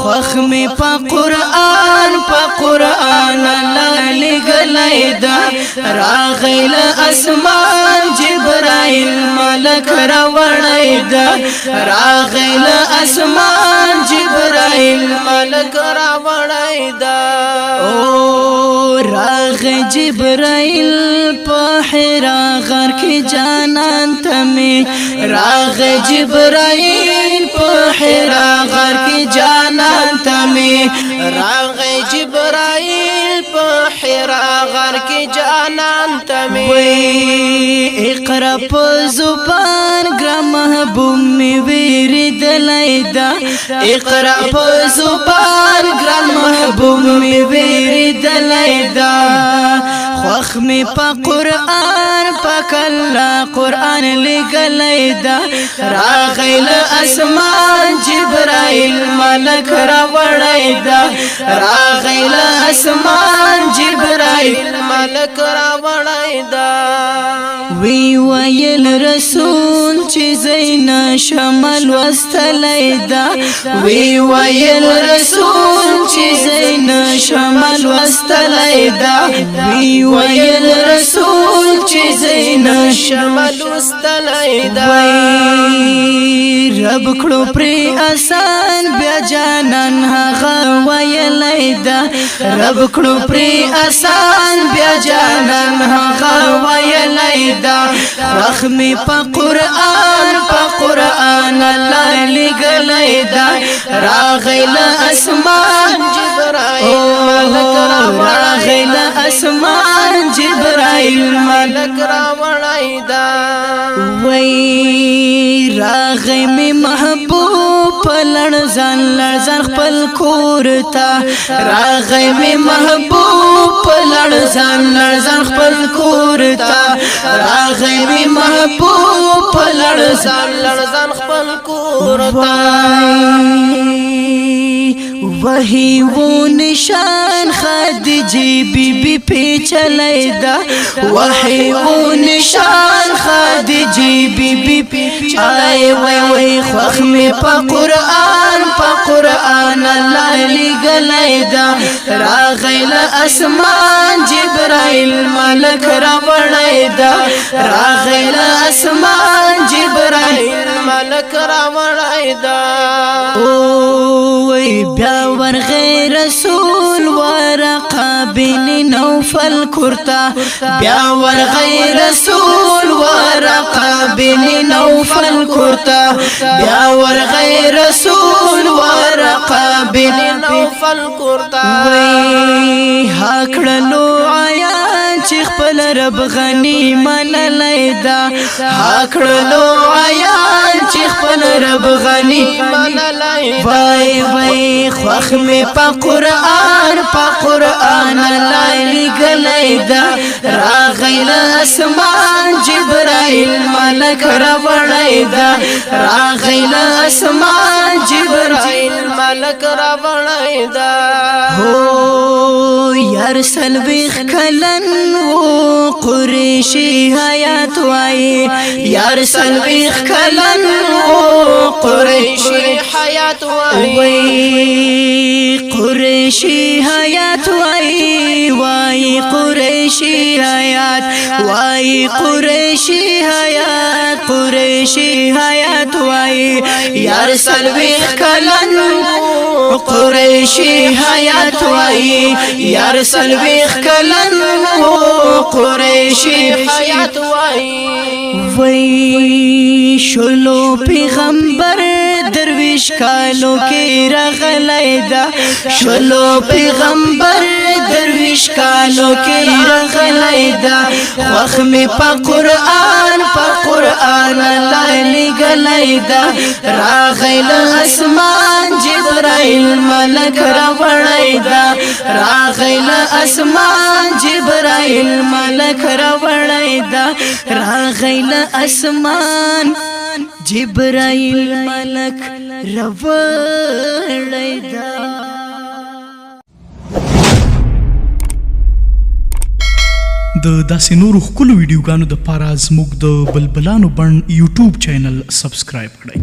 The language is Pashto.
خوخ می پا قرآن لگلی دا راغیل اسمان جبرائیل ملک راوڑی دا راغیل اسمان جبرائیل ملک راوڑی دا راغ جبرائیل پا حرا غر کی جانان تمی راغ جبرائیل پا حرا غر کی جانان تمی راغ جبرائیل پا حرا غر کی جانان تمی اقرا پا زبان گر محبوب می ویری دلیدا اقرا پا زبان گر محبوب می ویری دلیدا خوخ می پا قرآن پا کلا قرآن لگلیدا راغیل اسمان جبرائیل ملک راوڑیدا راغیل اسمان جبرائیل ملک راوڑیدا وی ویل رسول چی زین شمل وستلیدا وی ویل رسول چی زین شمل وستلیدا وی ویل رسول چی زین شمل وستلیدا رب کړو پری آسان بیا جانان هغه ویلیدا رب کړو پری آسان بیا جانان هغه ویلیدا خوخ می پا قرآن الله لگلیدا راغیل اسمان جبرائیل ملک راغیل اسمان جبرائیل ملک راوڑیدا وی راغی می محبوب لړزان خپل کورتا راغی می محبوب لړزان خپل کورتا راغی می محبوب لړزان خپل کورتا وہی وہ نشان خدیجی بی بی پیچلیدا وہی وہ نشان خدیجی بی بی پیچلائی وی خوخ میں پا قرآن اللہ لگلیدا راغیل اسمان جبرائیل ملک راوڑیدا راغیل اسمان جبرائیل ملک راوڑیدا بیا ورغی رسول ورقا بن نوفل کرتا بیا ورغی رسول ورقا بن نوفل کرتا بیا ورغی رسول ورقا بن نوفل کرتا وی حاکڑلو آیان چی خپل رب غنی من لیدا حاکڑلو آیان چی خپل رب غنی من لیدا وی خوخ میں پا قرآن اللہ لگلیدا راغیل اسمان جبرائیل ملک راوڑیدا راغیل اسمان جبرائیل ملک راوڑیدا یار سلویخ کلن و قریشی حیات وائی یار سلویخ کلن و قریشی حیات وائی قریشی حیات وائی قریشی حیات وائی قریشی حیات وائی یار سلویخ کلن قریشی حیات وائی یار سلویخ کلن قریشی حیات وائی وی شلو پیغمبر درویش کالو کی رغلیدا شلو پیغمبر درویش کالو کی رغلیدا خوخ می پا قرآن اللہ لگلیدا راغیل اسمان جبرائیل ملک راوڑیدا راغیل اسمان جبرائیل ملک راوڑیدا راغیل اسمان جبرائیل ملک راوڑیدا د داسې نورو ښکلو ویډیوګانو دپاره زموږ د بلبلانو بڼ یوټیوب چینل سبسکرایب کړئ.